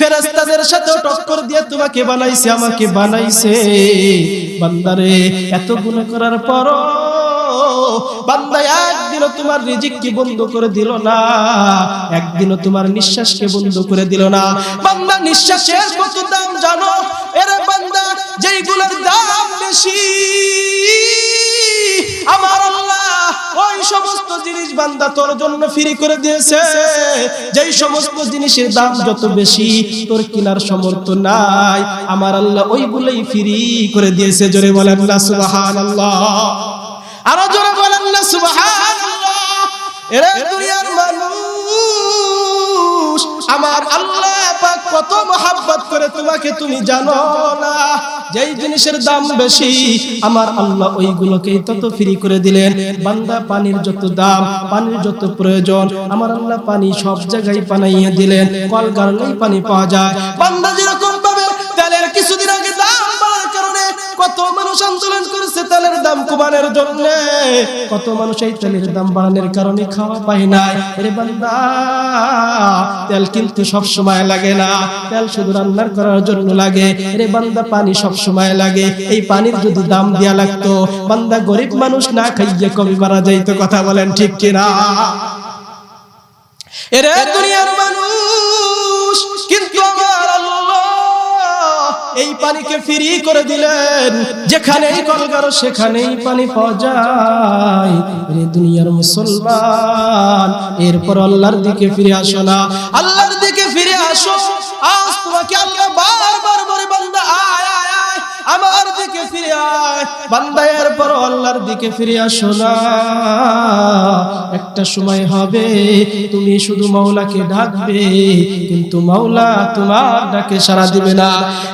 ফেরেশতাদের সাথে টক্কর দিয়ে তোমাকে বানাইছে, আমাকে বানাইছে। বান্দারে, এত গুনাহ করার পরও বান্দা একদিনও তোমার রিজিককে বন্ধ করে দিল না, একদিনও তোমার নিঃশ্বাসকে বন্ধ করে দিল না। বান্দা নিঃশ্বাসের কত দাম জানো? এরে বান্দা, যেইগুলোর দাম বেশি, আমার আল্লাহ ওই সমস্ত জিনিস বান্দা তোর জন্য ফ্রি করে দিয়েছে। যেই সমস্ত জিনিসের দাম যত বেশি, তোর কেনার সামর্থ্য নাই, আমার আল্লাহ ওইগুলোই ফ্রি করে দিয়েছে। জোরে বলেন না সুবহানাল্লাহ, আরো জোরে বলেন না সুবহানাল্লাহ। এরে দুনিয়ার মানুষ, আমার আল্লাহ পাক কত মহব্বত করে তোমাকে, তুমি জানো না? যেই জিনিসের দাম বেশি, আমার আল্লাহ ওইগুলোকেই তত ফ্রি করে দিলেন। বান্দা, পানির যত দাম, পানির যত প্রয়োজন, আমার আল্লাহ পানি সব জায়গায় বানাইয়ে দিলেন। কল গাড়লেই পানি পাওয়া যায়। বান্দা যেরকম পাবে, তেলের কিছুদিন আগে দাম বাড়ার কারণে কত মানুষ আন্দোলন করেছে তেলের দাম কমানোর জন্য, কত মানুষ এই তেলের দাম বাড়ানোর কারণে খাওয়া পায় না। আরে বান্দা, তেল কিন্তু সব সময় লাগে না, তেল শুধু রান্নার করার জন্য লাগে। আরে বান্দা, পানি সব সময় লাগে। এই পানির যদি দাম দেয়া লাগতো, বান্দা গরিব মানুষ না খাইয়ে কবি মারা যাইতো। কথা বলেন ঠিক কিনা? এরে দুনিয়ার মানুষ, কিন্তু আমার আল্লাহ এই পানিকে ফ্রি করে দিলেন। যেখানেই কলগারো সেখানেই পানি পাওয়া যায়। রে দুনিয়ার মুসলমান, এরপর আল্লাহর দিকে ফিরে আসো না, আল্লাহর দিকে ফিরে আসো। আজ তোমাকে আল্লাহ বারবার বলে, বান্দা আয় আয় আয়, আমার দিকে ফিরে আয়। বান্দা, এরপর আল্লাহর দিকে ফিরে আসো না। একটা সময় হবে তুমি শুধু মাওলাকে ডাকবে, কিন্তু মাওলা তোমার ডাকে সাড়া দিবে না।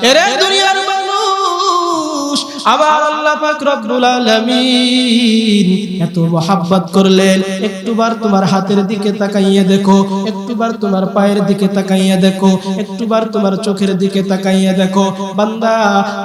এরে দুনিয়ার মানুষ, আমার আল্লাহ পাক রব্বুল আলামিন এত মহব্বত করলেন। একটুবার তোমার হাতের দিকে তাকাইয়া দেখো, একটুবার তোমার পায়ের দিকে তাকাইয়া দেখো, একটুবার তোমার চোখের দিকে তাকাইয়া দেখো। বান্দা,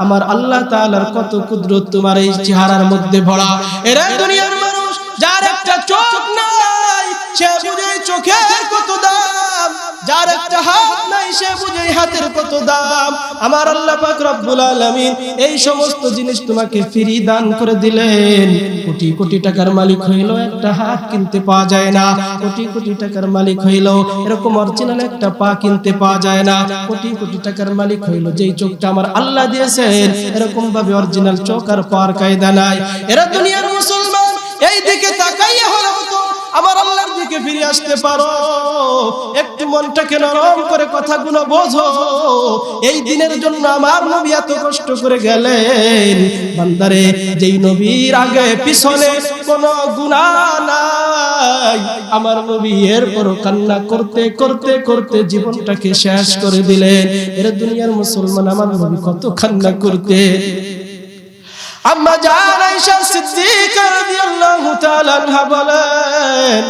আমার আল্লাহ তাআলার কত কুদরত তোমার এই চেহারার মধ্যে ভরা। এরে দুনিয়ার মানুষ, যার একটা চোখ নাই সে বুঝে চোখের কত দাম, যার একটা হাত নাই সে বুঝে হাতের কত দাম। আমার আল্লাহ পাক রব্বুল আলামিন এই সমস্ত জিনিস তোমাকে ফ্রি দান করে দিলেন। কোটি কোটি টাকার মালিক হইলো একটা হাত কিনতে পাওয়া যায় না, কোটি কোটি টাকার মালিক হইলো এরকম অরিজিনাল একটা পা কিনতে পাওয়া যায় না, কোটি কোটি টাকার মালিক হইলো যেই চোখটা আমার আল্লাহ দিয়েছেন, এরকম ভাবে অরিজিনাল চোখ আর পাওয়ার কায়দা নাই। এরা দুনিয়ার মুসলমান, এই দিকে তাকাইয়া হলো তো আমার আল্লাহর দিকে দিকে ফিরে আসতে পারো, একটু মনটাকে নরম করে কথাগুলো বোঝো। এই দিনের জন্য আমার নবী এত কষ্ট করে গেলেন। বান্দারে, যেই নবীর আগে পিছনে কোনো গুনাহ নাই, আমার নবী এরপর কান্না করতে করতে করতে জীবনটাকে শেষ করে দিলেন। এর দুনিয়ার মুসলমান, আমার নবী কত কান্না করতে। আম্মা জান আয়েশা সিদ্দিকা রাদিয়াল্লাহু তাআলা আনহা বলেন,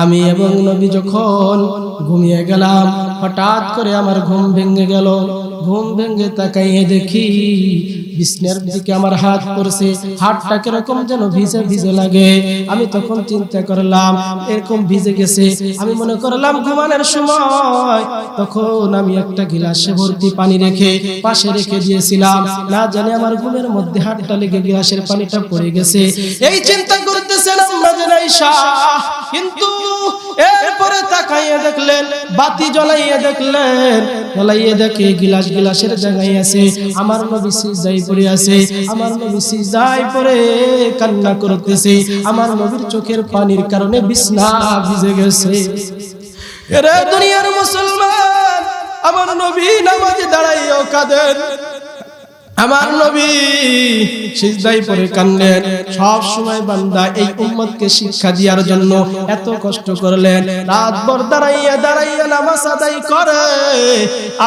আমি এবং নবী যখন ঘুমিয়ে গেলাম, হঠাৎ করে আমার ঘুম ভেঙে গেল। ঘুম ভেঙে তাকাইয়ে দেখি বিছানার দিকে আমার হাত পড়ছে। হাতটা কিরকম যেন ভিজে ভিজে লাগে। আমি তখন চিন্তা করলাম এরকম ভিজে গেছে। আমি মনে করলাম ঘুমানোর সময় তখন আমি একটা গিলাসে ভর্তি পানি রেখে পাশে রেখে দিয়েছিলাম, না জানি আমার ঘুমের মধ্যে হাতটা লেগে গ্লাসের পানিটা পড়ে গেছে। এই চিন্তা করতেছিলাম না আয়েশা, কিন্তু এরপরে তাকাইয়ে দেখলেন, বাতি জ্বলাইয়ে দেখলেন, জ্বলাইয়ে দেখে গিলাসের জায়গায় আছে আমার নবী সিজদায় পড়ে আছে। আমার নবী সিজদায় পড়ে কান্না করতেছে। আমার নবীর চোখের পানির কারণে বিছানা ভিজে গেছে। এরে দুনিয়ার মুসলমান, আমার নবী নামাজে দাঁড়াইয়াও কাঁদেন, আমার নবী সিজদায় পড়ে কান্দেন। সব সময় বান্দা এই উম্মতকে শিক্ষা দেওয়ার জন্য এত কষ্ট করলেন, রাতভর দাঁড়াইয়া দাঁড়াইয়া নামাজ আদায় করে।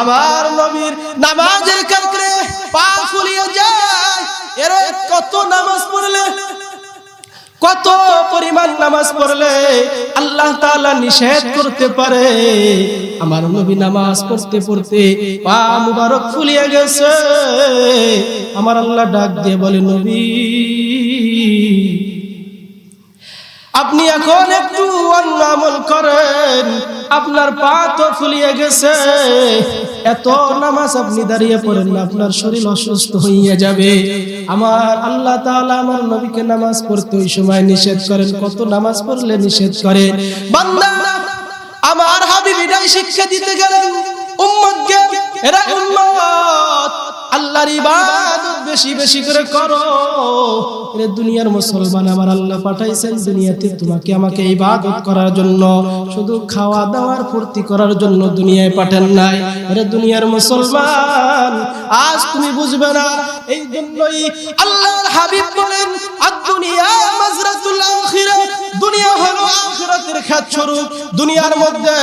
আমার নবীর নামাজের কারণে পা ফুলিয়ে যায়। এর কত নামাজ পড়লে, কত পরিমাণ নামাজ পড়লে আল্লাহ তাআলা নিষেধ করতে পারে। আমার নবী নামাজ পড়তে পড়তে পা মুবারক ফুলিয়ে গেছে। আমার আল্লাহ ডাক দিয়ে বলে, নবী আপনি এখন একটু অন্য আমল করেন, আপনার পা তো ফুলিয়ে গেছে। এত নামাজ আপনি দাঁড়িয়ে পড়েন না, আপনার শরীর অসুস্থ হয়ে যাবে। আমার আল্লাহ তাআলা আমার নবীকে নামাজ পড়তে ওই সময় নিষেধ করেন। কত নামাজ পড়লে নিষেধ করেন। বান্দা, আমার হাবিব এটাই শিক্ষা দিতে গেলেন উম্মতকে, এরা উম্মত আল্লাহর ইবাদত বেশি বেশি করে করো। এরে দুনিয়ার মুসলমান, আমার আল্লাহ পাঠাইছেন দুনিয়াতে তোমাকে আমাকে ইবাদত করার জন্য, শুধু খাওয়া দাওয়ার ফুর্তি করার জন্য দুনিয়ায় পাঠান নাই। এরে দুনিয়ার মুসলমান, আজ তুমি বুঝবে না। এই জন্যই আল্লাহর হাবিব বলেন, আদ-দুনিয়া মাজরাতুল আখিরাহ, দুনিয়া হলো আখিরাতের ক্ষেতস্বরূপ। দুনিয়ার মধ্যে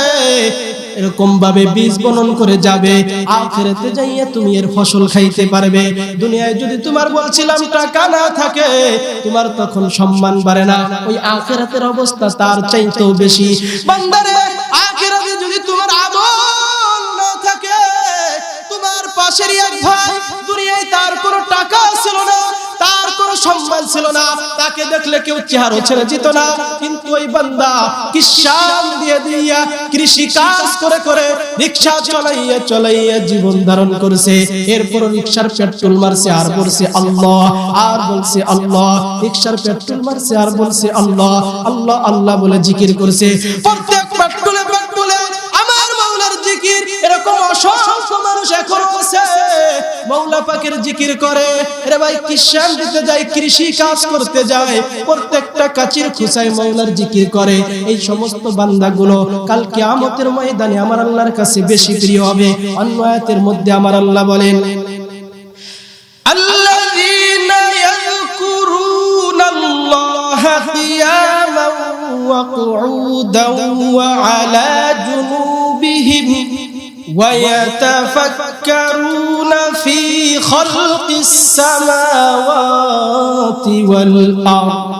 এরকম ভাবে বীজ বপন করে যাবে, আখিরাতে যাইয়া তুমি এর ফসল খাইতে পারবে। দুনিয়ায় যদি তোমার বলছিলাম টাকা না থাকে, তোমার তখন সম্মান বাড়ে না, ওই আখিরাতের অবস্থা তার চাইতেও বেশি। বান্দারে, আখিরাতে যদি তোমার আমল না থাকে, তোমার পাশের এক ভাই দুনিয়ায় তার কোনো টাকা ছিল না, তার কোনো সম্মান ছিল না, তাকে দেখলে কেউ চেহারা ছেড়ে যেত না, কিন্তু ওই বান্দা কিষান দিয়ে দিয়া কৃষি কাজ করে করে রিকশা চলাইয়া চলাইয়া জীবন ধারণ করেছে। এরপর রিকশার পেট্রোল মারছে আর বলছে আল্লাহ, আর বলছে আল্লাহ। রিকশার পেট্রোল মারছে আর বলছে আল্লাহ আল্লাহ আল্লাহ বলে জিকির করেছে। প্রত্যেক পেট্রোলে পেট্রোলে আমার মাওলার জিকির। এরকম অসংখ্য মানুষ এখনো আছে মাওলা পাকের জিকির করে। রে ভাই, কিষান দিতে যায়, কৃষি কাজ করতে যায়, প্রত্যেকটা কাচির খুচায় মাওলার জিকির করে। এই সমস্ত বান্দাগুলো কাল কিয়ামতের ময়দানে আমার আল্লাহর কাছে বেশি প্রিয় হবে। অন্য আয়াতের মধ্যে আমার আল্লাহ বলেন, আল্লাযীনা ইয়াযকুরুনাল্লাহা কিয়ামান ওয়া কুউদান ওয়া আলা জুনুবিহিম وَيَتَفَكَّرُونَ فِي خَلْقِ السَّمَاوَاتِ وَالْأَرْضِ।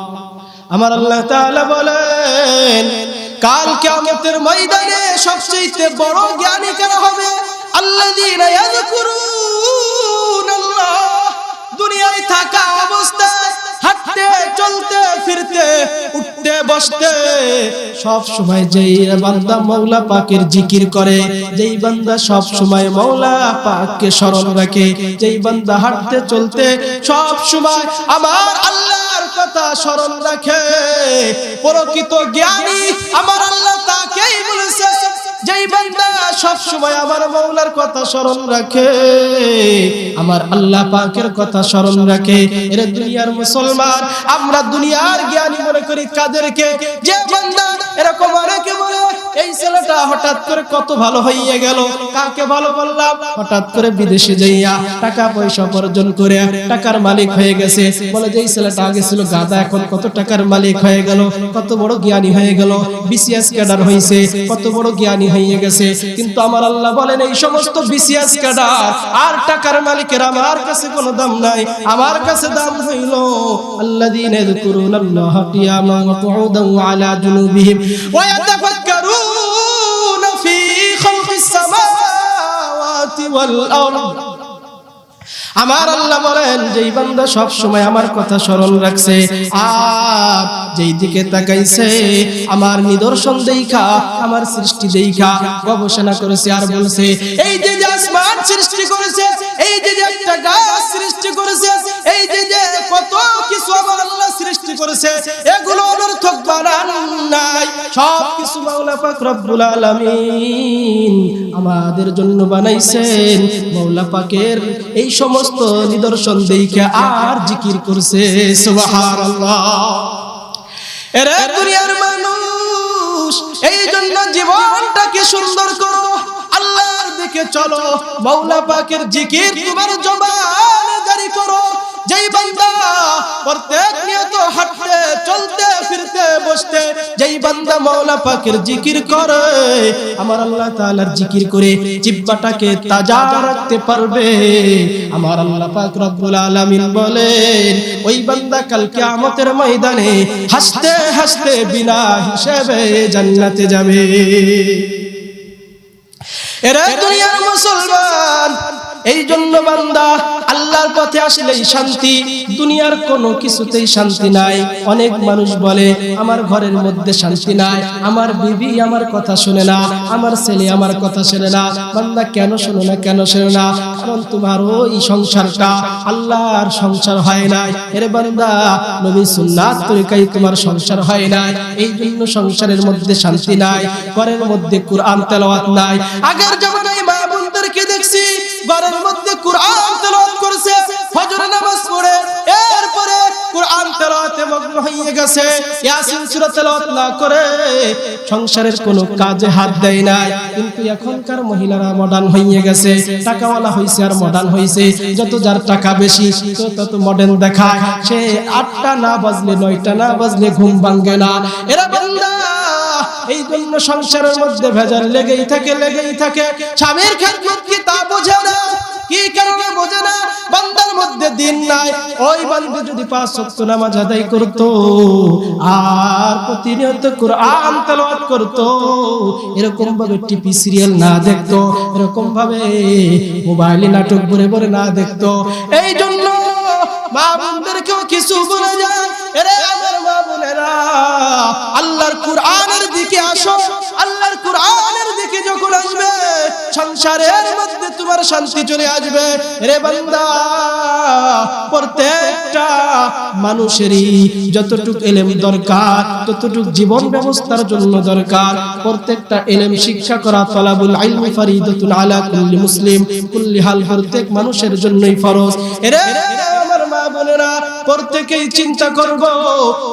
আমার আল্লাহ তাআলা বলেন, কাল কিয়ামতের ময়দানে সবচেয়ে বড় জ্ঞানী কারা হবে? আল্লাযীনা ইয়াযকুরুনাল্লাহ, দুনিয়ায় থাকা অবস্থায় হাঁটতে চলতে ফিরতে উঠতে বসতে সব সময় যেই বান্দা মাওলা পাকের জিকির করে, যেই বান্দা সব সময় মাওলা পাককে স্মরণ রাখে, যেই বান্দা হাঁটতে চলতে সব সময় আমার আল্লাহর কথা স্মরণ রাখে, প্রকৃত জ্ঞানী আমার আল্লাহ তাকেই বলেছে। যেই বান্দা সব সময় আমার মাওলার কথা স্মরণ রাখে, আমার আল্লাহ পাকের কথা স্মরণ রাখে। এর দুনিয়ার মুসলমান, আমরা দুনিয়ার জ্ঞানী মনে করি কাদেরকে? যে বান্দা এরকম অনেকে বলে এই ছেলেটা হঠাৎ করে কত ভালো হয়ে গেল। কাকে ভালো বললাম? হঠাৎ করে বিদেশে যাইয়া টাকা পয়সা উপার্জন করে টাকার মালিক হয়ে গেছে। বলে যে এই ছেলেটা আগে ছিল গাধা, এখন কত টাকার মালিক হয়ে গেল, কত বড় জ্ঞানী হয়ে গেল, বিসিএস ক্যাডার হয়েছে, কত বড় জ্ঞানী হয়ে গেছে। কিন্তু আমার আল্লাহ বলেন এই সমস্ত বিসিএস ক্যাডার আর টাকার মালিকের আমার কাছে কোনো দাম নাই। আমার কাছে দাম হইল আল্লাযীনা ইয়াযকুরুনাল্লাহা কিয়ামান ওয়া কুউদান ওয়া আলা জুনুবিহিম ওয়া ইয়াতাফাক্কারুনা ফী খালকিস সামাওয়াতি ওয়াল আরদ। আমার আল্লাহ বলেন যেই বান্দা সব সময় আমার কথা স্মরণ রাখছে আর যেই দিকে তাকাইছে, আমার নিদর্শন দেখা, আমার সৃষ্টি দেখা গবেষণা করেছে আর বলছে এই যে আসমান সৃষ্টি করেছে, এই যে একটা গাছ সৃষ্টি করেছে, এই যে কত কিছু আমার আল্লাহ সৃষ্টি করেছে, এগুলো অনর্থক বানান নাই, সব কিছু মাওলা পাক রব্বুল আলামিন আমাদের জন্য বানাইছেন। মাওলা পাকের এই সমস্ত নিদর্শন দেখে আর জিকির করছে সুবহানাল্লাহ। এরে দুনিয়ার মানুষ, এই জন্য জীবনটাকে সুন্দর করো, আল্লাহর দিকে চলো, মাওলা পাকের জিকির তোমার জবানে জারি করো। যেই বান্দা প্রত্যেক নিয়ত হাঁটতে চলতে ফিরতে বসতে যেই বান্দা মাওলা পাকের জিকির করে, আমার আল্লাহ তাআলার জিকির করে জিহ্বাটাকে তাজা রাখতে পারবে। আমার আল্লাহ পাক রব্বুল আলামিন বলেন ওই বান্দা কাল কিয়ামতের ময়দানে হাসতে হাসতে বিনা হিসেবে জান্নাতে যাবে। এরা দুনিয়ার মুসলমান, এই জন্য বান্দা আল্লাহর পথে আসলেই শান্তি, দুনিয়ার কোনো কিছুতেই শান্তি নাই। অনেক মানুষ বলে আমার ঘরের মধ্যে শান্তি নাই, আমার বিবি আমার কথা শুনে না, আমার ছেলে আমার কথা শুনে না। বান্দা কেন শুনে না? কেন শুনে না? কারণ তোমার ওই সংসারটা আল্লাহর সংসার হয় নাই। এর বান্দা নবী সুন্নাত তরিকায় তোমার সংসার হয় নাই, এই জন্য সংসারের মধ্যে শান্তি নাই, ঘরের মধ্যে কুরআন তেলাওয়াত নাই। আগের জামানায় মা বোনদেরকে দেখছি ঘরের মধ্যে কুরআন তেলাওয়াত করছে, ফজর নামাজ পড়ে এরপরে কুরআন তেলাওয়াতে মগ্ন হয়ে গেছে, ইয়াসিন সূরা তেলাওয়াত না করে সংসারের কোনো কাজে হাত দেয় নাই। কিন্তু এখনকার মহিলারা মডার্ন হয়ে গেছে, টাকাওয়ালা হইছে আর মডার্ন হইছে। যত যার টাকা বেশি তত মডার্ন দেখায়। সে 8টা না বাজলে 9টা না বাজলে ঘুম ভাঙে না। এরা বান্দা এই জন্য সংসারের মধ্যে ভেজাল লেগেই থাকে, লেগেই থাকে। স্বামীর খেদমত কি তা বোঝে না? কি কারণে বোঝে না? বান্দার মধ্যে দিন নাই। ওই বান্দা যদি 5 ওয়াক্ত নামাজ আদায় করত আর প্রতিনিয়ত কুরআন তেলাওয়াত করত, এরকম ভাবে টিভি সিরিয়াল না দেখতো, এরকম ভাবে মোবাইলে নাটক ভরে ভরে না দেখতো। এই জন্য মা বোনদেরকেও কিছু বলে যায়, এরে আমার মা বোনেরা আল্লাহর কুরআনের দিকে আসো। আল্লাহর কুরআনের দিকে যখন আসবে সংসারের মধ্যে তোমার শান্তি চলে আসবে। রে বান্দা, প্রত্যেকটা মানুষেরই যতটুকু ইলম দরকার, ততটুকু জীবন ব্যবস্থার জন্য দরকার। প্রত্যেকটা ইলম শিক্ষা করা তালাবুল ইলমি ফরিদাতুন আলা কুল্লি মুসলিম, কুল্লি হাল, প্রত্যেক মানুষের জন্যই ফরজ। এরে আমার মা বোনেরা, প্রত্যেকেই চিন্তা করব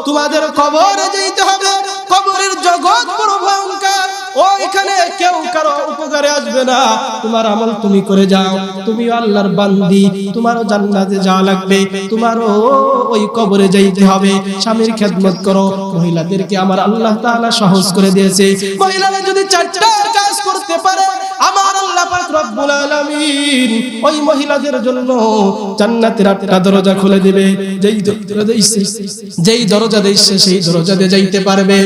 তোমাদের কবরে যেতে হবে। কবরের জগৎ বড় ভয়ঙ্কর, ওইখানে কেউ কারো উপকারে আসবে না। তোমার আমল তুমি করে যাও, তুমিও আল্লাহর বান্দি, তোমারও জান্নাতে যাওয়া লাগবে, তোমারও ওই কবরে যাইতে হবে। স্বামীর খেদমত করো। মহিলাদেরকে আমার আল্লাহ তাআলা সহজ করে দিয়েছে। মহিলারা যদি 4টা কাজ করতে পারে, আমার আল্লাহ পাক রব্বুল আলামিন ওই মহিলাদের জন্য জান্নাতের 8টা দরজা খুলে দিবে। যেই দরজা দিয়েছে সেই দরজা দিয়ে যাইতে পারবে।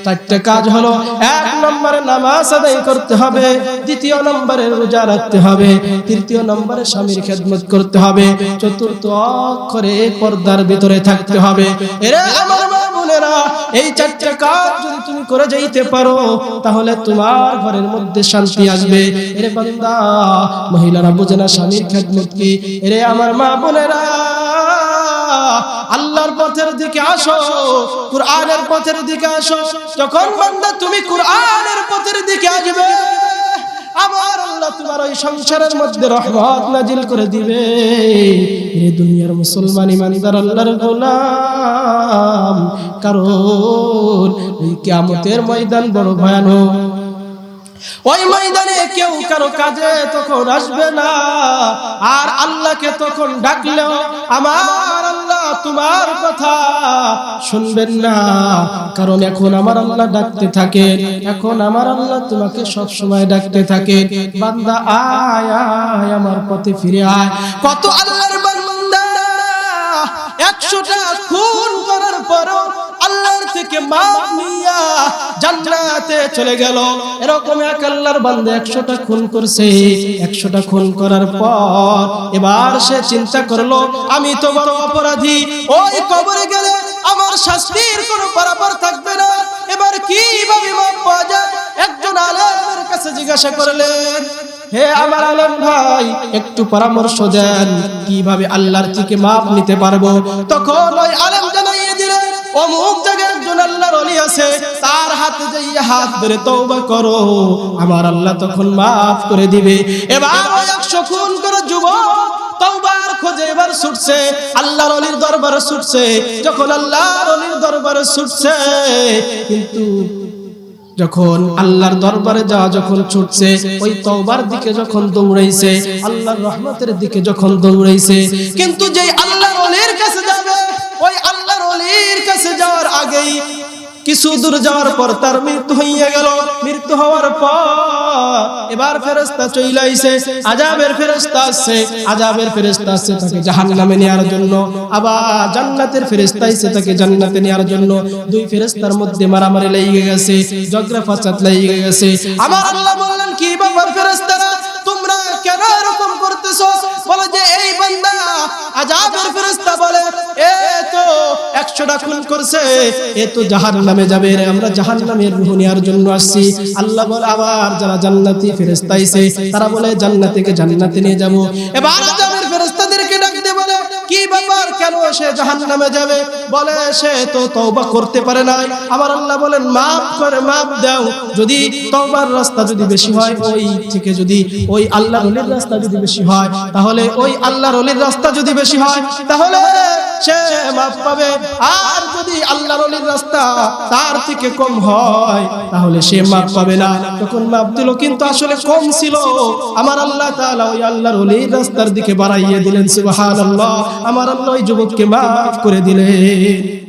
4টা কাজ হলো, 1 নম্বরে নামাজ আদায় করতে হবে, 2 নম্বরে রোজা রাখতে হবে, 3 নম্বরে স্বামীর খেদমত করতে হবে, 4র্থ অক্ষরে পর্দার ভিতরে থাকতে হবে। এরে আমার মা বোনেরা, এই 4টা কাজ যদি তুমি করে যাইতে পারো তাহলে তোমার ঘরের মধ্যে শান্তি আসবে। এরে বান্দা, মহিলারা বোঝে না স্বামীর খেদমত কি। এরে আমার মা বোনেরা, আল্লাহর পথের দিকে আসো, কুরআনের পথের দিকে আসো। যখন বান্দা তুমি কুরআনের পথের দিকে আসবে, আমার আল্লাহ তোমার ওই সংসারের মধ্যে রহমত নাজিল করে দিবে। এই দুনিয়ার মুসলমান ইমানদার আল্লাহর গোলাম, কারণ ওই কিয়ামতের ময়দান বড় ভয়ানক। ওই ময়দানে কেউ কারো কাজে তখন আসবে না, আর আল্লাহকে তখন ডাকলেও আমার আল্লাহ তোমার কথা শুনবেন না। কারণ এখন আমার আল্লাহ ডাকতে থাকে, এখন আমার আল্লাহ তোমাকে সব সময় ডাকতে থাকে, বান্দা আয় আয় আমার পথে ফিরে আয়। কত আল্লাহর বান্দা 100টা খুন করার পরও আল্লাহর থেকে মাফ নিয়া জান্নাতে চলে গেল। এরকম এক আল্লাহর বান্দা 100টা খুন করছে। 100টা খুন করার পর এবার সে চিন্তা করলো আমি তো বড় অপরাধী, ওই কবরে গেলে আমার শাস্তির কোনো পারাপার থাকবে না, এবার কিভাবে মাফ পাওয়া যায়? একজন আলেমের কাছে জিজ্ঞাসা করলেন, হে আমার আলেম ভাই, একটু পরামর্শ দেন কিভাবে আল্লাহর থেকে মাফ নিতে পারবো। তখন ওই আলেম জানাইয়ে দিলেন, অমুক জায়গায় একজন আল্লাহর ওলি আছে, তার হাতে যাইয়া হাত ধরে তওবা করো, আমার আল্লাহ তখন মাফ করে দিবে। এবার ওই 100 খুন করে যুবক তওবার খোঁজে এবার ছুটছে, আল্লাহর ওলির দরবারে ছুটছে। যখন আল্লাহর ওলির দরবারে ছুটছে, কিন্তু যখন আল্লাহর দরবারে যাওয়া যখন ছুটছে, ওই তওবার দিকে যখন দৌড়াইছে, আল্লাহর রহমতের দিকে যখন দৌড়াইছে, কিন্তু যেই আল্লাহর ওলির কাছে যাবে, ওই আল্লাহর ওলির কাছে যাওয়ার আগেই কিছু দূর যাওয়ার পর তার মৃত্যু হইয়া গেল। মৃত্যু হওয়ার পর এবার ফেরেশতা চলে আইছে, আযাবের ফেরেশতা আসছে, আযাবের ফেরেশতা আসছে তাকে জাহান্নামে নেওয়ার জন্য, আবার জান্নাতের ফেরেশতা আইছে তাকে জান্নাতে নেওয়ার জন্য। দুই ফেরেশতার মধ্যে মারামারি লেগে গেছে, ঝগড়া ফাসাদ লেগে গেছে। আমার আল্লাহ বললেন, কি ব্যাপার ফেরেশতারা, তোমরা কেন এরকম করতেছো? বলে যে এই বান্দা, আযাবের ফেরেশতা বলে এ তো 100টা খুন করছে, এ তো জাহান্নামে যাবে, আমরা জাহান্নামের রূহ নেওয়ার জন্য আসছি। আল্লাহ বলে আবার যারা জান্নাতি ফেরেশতা আইছে তারা বলে জান্নাতীকে জান্নাতে নিয়ে যাব। এবার আযাবের ফেরেশতাদেরকে ডাকতে বলে, কি ব্যাপার, কেন সে জাহান্নামে যাবে? বলে সে তো তওবা করতে পারে না। আমার আল্লাহ বলেন, মাফ করে মাফ দাও। যদি তওবার রাস্তা যদি বেশি হয়, ওই থেকে যদি ওই আল্লাহর ওলির রাস্তা যদি বেশি হয়, তাহলে ওই আল্লাহর ওলির রাস্তা যদি বেশি হয়, তাহলে সে মাফ পাবে। আর যদি আল্লাহর ওলির রাস্তা তার থেকে কম হয়, তাহলে সে মাফ পাবে না। তখন মাফ দিল, কিন্তু আসলে কম ছিল। আমার আল্লাহ তাআলা ওই আল্লাহর ওলির রাস্তার দিকে বাড়াইয়ে দিলেন। সুবহানাল্লাহ, আমার আল্লাহ ওই যুবককে মাফ করে দিলেন।